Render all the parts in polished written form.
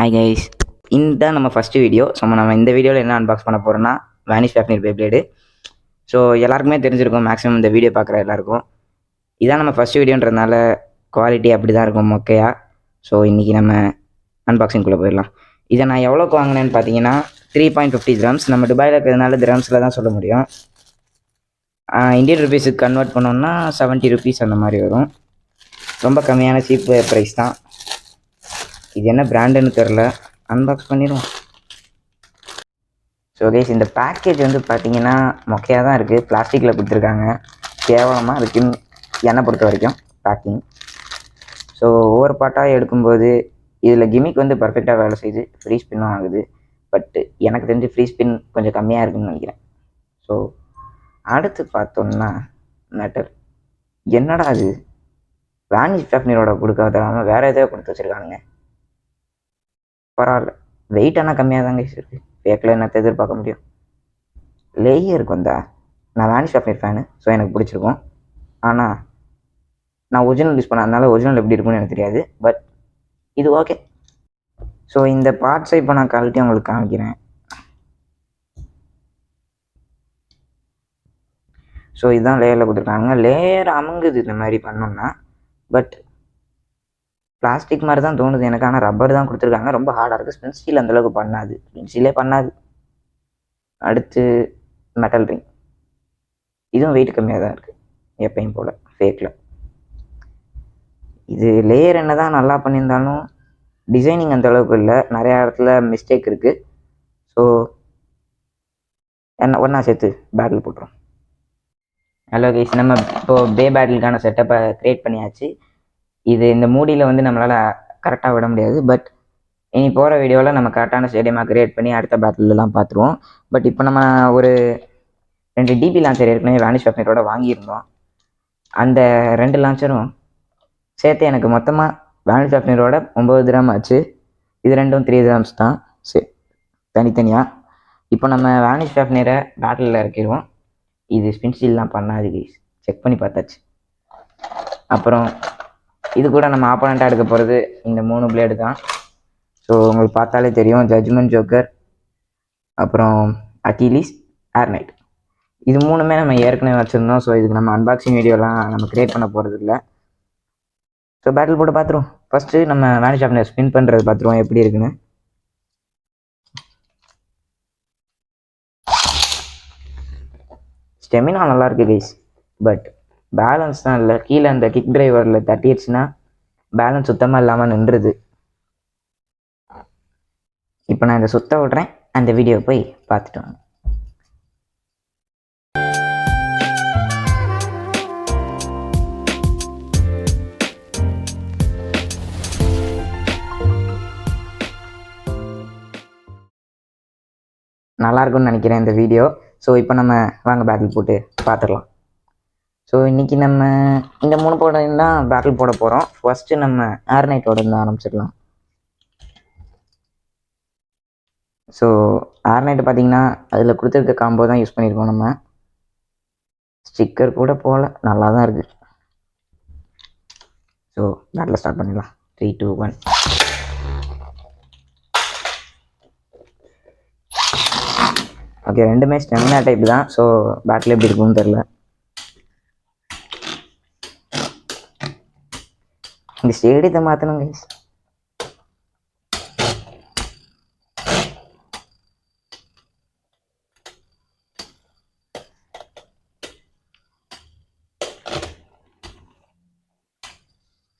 Hi guys, இதுதான் நம்ம first video. So நம்ம இந்த வீடியோவில் என்ன அன்பாக்ஸ் பண்ண போகிறோம்னா வேனிஷ் ஃபேப்னிர் பeyblade. ஸோ எல்லாருக்குமே தெரிஞ்சிருக்கும், மேக்ஸிமம் இந்த வீடியோ பார்க்குற எல்லாருக்கும். இதான் நம்ம ஃபஸ்ட் வீடியோன்றதுனால குவாலிட்டி அப்படி தான் இருக்கும் மொக்கையாக. ஸோ இன்றைக்கி நம்ம அன்பாக்சிங்குள்ளே போயிடலாம். இதை நான் எவ்வளோக்கு வாங்கினேன்னு பார்த்தீங்கன்னா 3.50 கிராம்ஸ். நம்ம துபாயில் இருக்கிறதுனால கிராம்ஸில் தான் சொல்ல முடியும். இந்தியன் ருபீஸுக்கு கன்வெர்ட் பண்ணோம்னா 70 ருபீஸ் அந்த மாதிரி வரும். ரொம்ப கம்மியான சீப் ப்ரைஸ் தான். இது என்ன பிராண்டுன்னு தெரில, அன்பாக்ஸ் பண்ணிடுவோம். ஸோ கைஸ், இந்த பேக்கேஜ் வந்து பார்த்தீங்கன்னா மொக்கையாக தான் இருக்குது. பிளாஸ்டிக்கில் கொடுத்துருக்காங்க, கேவலமாக இருக்குன்னு என்னை பொறுத்த வரைக்கும் பேக்கிங். ஸோ ஒவ்வொரு பாட்டாக எடுக்கும்போது இதில் கிமிக் வந்து பர்ஃபெக்டாக வேலை செய்யுது, ஃப்ரீ ஸ்பின்னும் ஆகுது. பட் எனக்கு தெரிஞ்சு ஃப்ரீ ஸ்பின் கொஞ்சம் கம்மியாக இருக்குதுன்னு நினைக்கிறேன். ஸோ அடுத்து பார்த்தோம்னா மெட்டல். என்னடா அது, வேனிஷ் ஃபேப்னிரோட கொடுக்காதாமல் வேறு எதையோ கொடுத்து வச்சுருக்கானுங்க. பரவாயில்ல, வெயிட் ஆனால் கம்மியாக தாங்க இருக்குது. ஃபேக்கில் என்னத்தை எதிர்பார்க்க முடியும். லேயருக்கு வந்தா நான் வேனிஷ் ஃபேப்னிர் ஃபேனு, ஸோ எனக்கு பிடிச்சிருக்கும். ஆனால் நான் ஒரிஜினல் யூஸ் பண்ணாதனால ஒரிஜினல் எப்படி இருக்குன்னு எனக்கு தெரியாது. பட் இது ஓகே. ஸோ இந்த பார்ட்ஸை இப்போ நான் கழட்டி உங்களுக்கு காமிக்கிறேன். ஸோ இதுதான் லேயரில் கொடுத்துருக்காங்க. லேயர் அமுங்குது இந்த மாதிரி பண்ணோம்னா. பட் பிளாஸ்டிக் மாதிரி தான் தோணுது எனக்கு. ஆனால் ரப்பர் தான் கொடுத்துருக்காங்க, ரொம்ப ஹார்டாக இருக்குது. ஸ்பின் ஸ்டீல் அந்தளவுக்கு பண்ணாது, ஸ்பின் ஸ்டீலே பண்ணாது. அடுத்து மெட்டல் ரிங். இதுவும் வெயிட் கம்மியாக தான் இருக்குது எப்பயும் போல் ஃபேக்கில். இது லேயர் என்ன தான் நல்லா பண்ணியிருந்தாலும் டிசைனிங் அந்த அளவுக்கு இல்லை, நிறையா இடத்துல மிஸ்டேக் இருக்குது. ஸோ என்ன ஒன்றா சேர்த்து பேட்டில் போட்டுரும். ஹலோ கைஸ், நம்ம இப்போது பேட்டிலுக்கான செட்டப்பை க்ரியேட் பண்ணியாச்சு. இது இந்த மூடியில் வந்து நம்மளால் கரெக்டாக விட முடியாது. பட் இனி போகிற வீடியோவில் நம்ம கரெக்டான ஸ்டேடியமாக க்ரியேட் பண்ணி அடுத்த பேட்டிலெலாம் பார்த்துருவோம். பட் இப்போ நம்ம ஒரு 2 டிபி லான்ச்சர் ஏற்கனவே வேனிஷ் ஃபேப்னிரோட வாங்கியிருந்தோம். அந்த 2 லான்ச்சரும் சேர்த்து எனக்கு மொத்தமாக வேனிஷ் ஃபேப்னிரோட 9 கிராம் ஆச்சு. இது ரெண்டும் 3 கிராம்ஸ் தான், சரி தனித்தனியாக. இப்போ நம்ம வேனிஷ் ஃபேப்னிரை பேட்டிலில் இறக்கிடுவோம். இது ஸ்பின் ஸ்டீல்லாம் பண்ணாது கைஸ், செக் பண்ணி பார்த்தாச்சு. அப்புறம் இது கூட நம்ம ஆப்போனண்ட்டாக எடுக்க போகிறது இந்த 3 பிளேடு தான். ஸோ உங்களுக்கு பார்த்தாலே தெரியும், ஜட்ஜ்மெண்ட் ஜோக்கர், அப்புறம் அகிலிஸ், ஏர்நைட். இது 3மே நம்ம ஏற்கனவே வச்சுருந்தோம். ஸோ இதுக்கு நம்ம அன்பாக்சிங் வீடியோலாம் நம்ம க்ரியேட் பண்ண போகிறது இல்லை. ஸோ பேட்டில் போட்டு பார்த்துருவோம். ஃபஸ்ட்டு நம்ம வேனிஷ் ஃபேப்னிர் ஸ்பின் பண்ணுறது பார்த்துருவோம் எப்படி இருக்குன்னு. ஸ்டெமினா நல்லாயிருக்கு கைஸ், பட் பேலன்ஸ் தான் இல்லை. கீழே அந்த கிக் டிரைவரில் தட்டிடுச்சுன்னா பேலன்ஸ் சுத்தமாக இல்லாமல் நின்றுது. இப்போ நான் இதை சுத்த விட்றேன், அந்த வீடியோ போய் பார்த்துட்டு வாங்க. நல்லாயிருக்குன்னு நினைக்கிறேன் இந்த வீடியோ. ஸோ இப்போ நம்ம வாங்க பேட்டில் போட்டு பார்த்துடலாம். ஸோ இன்றைக்கி நம்ம இந்த 3 போர்டையும் தான் பேட்டில் போட போகிறோம். ஃபஸ்ட்டு நம்ம ஏர்நைட்டோட இருந்து ஆரம்பிச்சிடலாம். ஸோ ஏர்நைட்டு பார்த்தீங்கன்னா அதில் கொடுத்துருக்க காம்போ தான் யூஸ் பண்ணியிருக்கோம். நம்ம ஸ்டிக்கர் கூட போகல, நல்லா தான் இருக்குது. ஸோ பேட்டில் ஸ்டார்ட் பண்ணிடலாம். 3, 2, 1. ஓகே, ரெண்டுமே ஸ்டெமினா டைப் தான். ஸோ பேட்டில் எப்படி இருக்குன்னு தெரில. இந்த ஸ்டேடியத்தை மாற்றணும் கைஸ்.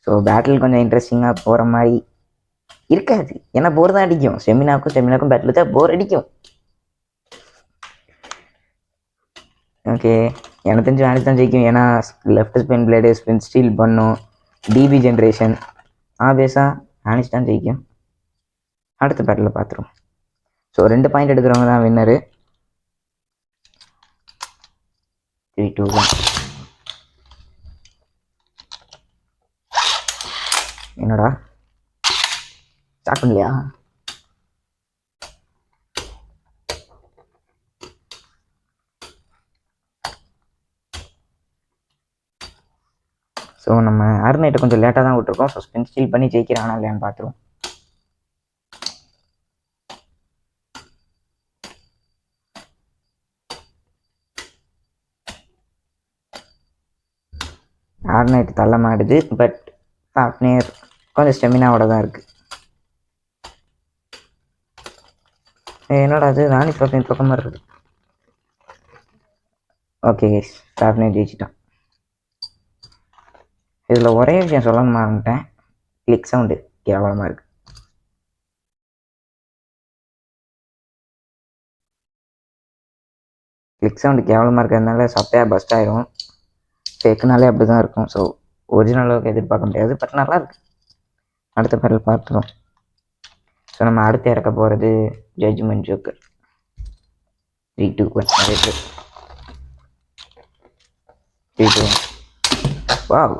ஸோ பேட்டில் கொஞ்சம் இன்ட்ரெஸ்டிங்காக போகிற மாதிரி இருக்காது, ஏன்னா போர் தான் அடிக்கும். ஸ்டெமினாக்கும் பேட்டில் தான் போர் அடிக்கும். ஓகே, எனக்கு தெரிஞ்சு வேனிஷ் தான் ஜெயிக்கும். ஏன்னா left spin blade spin steel பண்ணும், டிபி ஜென்ரேஷன், ஆப்வியஸாக வேனிஷ் தான் ஜெயிக்கும். அடுத்த பேட்டில் பார்த்துருவோம். ஸோ 2 பாயிண்ட் எடுக்கிறவங்க தான் வின்னரு. 3, 2, 1. என்னடா ஸ்டார்ட் பண்ணலையா? ஸோ நம்ம ஏர்நைட்டை கொஞ்சம் லேட்டாக தான் விட்டுருக்கோம். ஸோ ஸ்பின் ஸ்டீல் பண்ணி ஜெயிக்கிறானா இல்லையான்னு பார்த்துருவோம். ஆர்னைட் தள்ள மாடுது. பட் ஃபாப்னியர் கொஞ்சம் ஸ்டெமினாவோட தான் இருக்குது. என்னடா அது ராணி ஃபாப்னியர் பக்கம் மாதிரி இருக்குது. ஓகே கைஸ், ஃபாப்னியர் ஜெயிச்சிட்டான். இதில் ஒரே விஷயம் சொல்லணும்னு மறந்துட்டேன். கிளிக் சவுண்டு கேவலமாக இருக்குது. கிளிக் சவுண்டு கேவலமாக இருக்கிறதுனால சப்பையாக பஸ்ட் ஆயிரும். ஃபேக்குனாலே அப்படி தான் இருக்கும். ஸோ ஒரிஜினல் அளவுக்கு எதிர்பார்க்க முடியாது. பட் நல்லா இருக்கு. அடுத்த பேரில் பார்த்துரும். ஸோ நம்ம அடுத்து இறக்க போகிறது ஜட்ஜ்மெண்ட் ஜோக்கர். 3 2 1 3 2 1. வாவ்,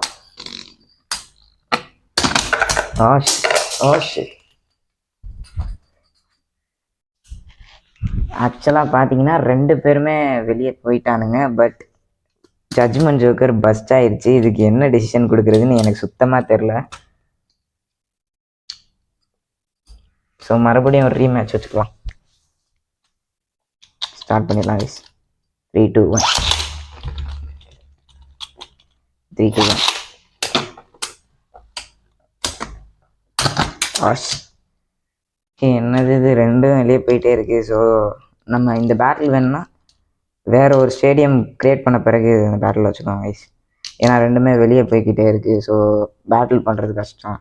ஆக்சுவலாக பார்த்தீங்கன்னா 2 பேருமே வெளியே போயிட்டானுங்க. பட் ஜட்ஜ்மெண்ட் ஜோக்கர் பஸ்ட் ஆயிடுச்சு. இதுக்கு என்ன டெசிஷன் கொடுக்குறதுன்னு எனக்கு சுத்தமாக தெரில. ஸோ மறுபடியும் ஒரு ரீமேட்ச் வச்சுக்கலாம். ஸ்டார்ட் பண்ணிடலாம் கைஸ். 3 2 1 3 2 1. என்னது இது, 2ம் வெளியே போயிட்டே இருக்கு. ஸோ நம்ம இந்த பேட்டில் வேணும்னா வேறு ஒரு ஸ்டேடியம் க்ரியேட் பண்ண பிறகு இந்த பேட்டில் வச்சுக்கோங்க கைஸ். ஏன்னா 2மே வெளியே போய்கிட்டே இருக்குது. ஸோ பேட்டில் பண்ணுறது கஷ்டம்.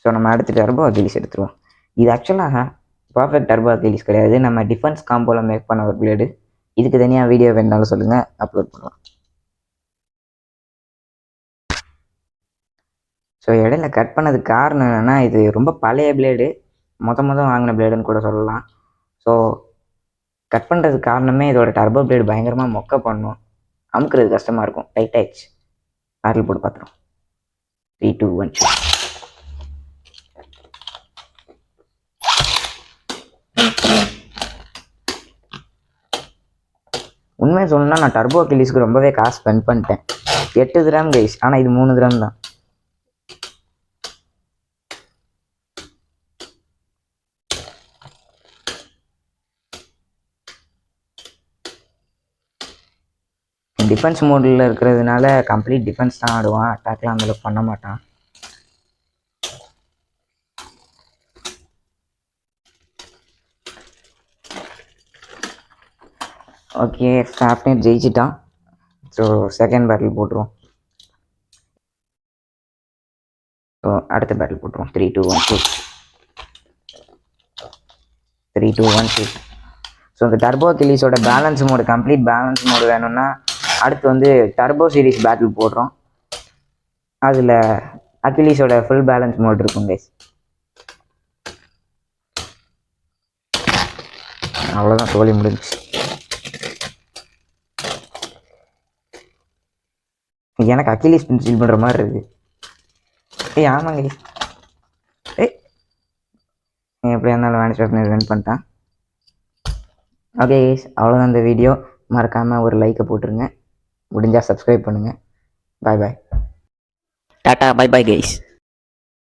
ஸோ நம்ம அடுத்து டர்போ அக்கிலிஸ் எடுத்துருவோம். இது ஆக்சுவலாக பர்ஃபெக்ட் டர்போ அக்கிலிஸ் கிடையாது. நம்ம டிஃபென்ஸ் காம்போவில் மேக் பண்ண ஒரு பிளேடு. இதுக்கு தனியாக வீடியோ வேணுனாலும் சொல்லுங்கள், அப்லோட் பண்ணலாம். ஸோ இடையில கட் பண்ணதுக்கு காரணம் என்னென்னா, இது ரொம்ப பழைய பிளேடு, மொதல் வாங்கின பிளேடுன்னு கூட சொல்லலாம். ஸோ கட் பண்ணுறதுக்கு காரணமே இதோட டர்போ பிளேடு பயங்கரமாக மொக்க பண்ணும், அமுக்குறது கஷ்டமாக இருக்கும். டைட் ஆயிடுச்சு. பேட்டில் போட்டு பார்த்துரும். 3 2 1 உண்மையை சொல்லணும்னா நான் டர்போ அக்கிலிஸ்க்கு ரொம்பவே காசு ஸ்பெண்ட் பண்ணிட்டேன். 8 கிராம் கைஸ், ஆனால் இது 3 கிராம் தான். டிஃபென்ஸ் மோடில் இருக்கிறதுனால கம்ப்ளீட் டிஃபென்ஸ் தான் ஆடுவான். அட்டாக்லாம் அந்தளவுக்கு பண்ண மாட்டான். ஓகே, ஃபாப்னியர் ஜெயிச்சிட்டான். ஸோ செகண்ட் பேட்டில் போட்டுருவோம். ஸோ அடுத்த பேட்டில் போட்டுருவோம். 3 2 1 2 3 2 1 2. ஸோ இந்த டர்போ அக்கிலிஸோட balance mode, complete balance mode வேணும்னா அடுத்து வந்து டர்போ சீரிஸ் பேட்டில் போடுறோம். அதில் அக்கிலிஸோட ஃபுல் பேலன்ஸ் மோட் இருக்கும் கைஸ். அவ்வளோதான், தோழி முடிஞ்சிச்சு. எனக்கு அக்கிலிஸ் ஃபீல் பண்ணுற மாதிரி இருக்குது. ஆமாங்க, எப்படியா இருந்தாலும் வானிஷ் ஃபேப்னியர் வின் பண்ணிட்டான். ஓகே கைஸ், அவ்வளோதான் இந்த வீடியோ. மறக்காமல் ஒரு லைக்கை போட்டுருங்க. முடிஞ்சால் சப்ஸ்கிரைப் பண்ணுங்கள். பாய் பாய், டாட்டா, பை பை கைஸ்.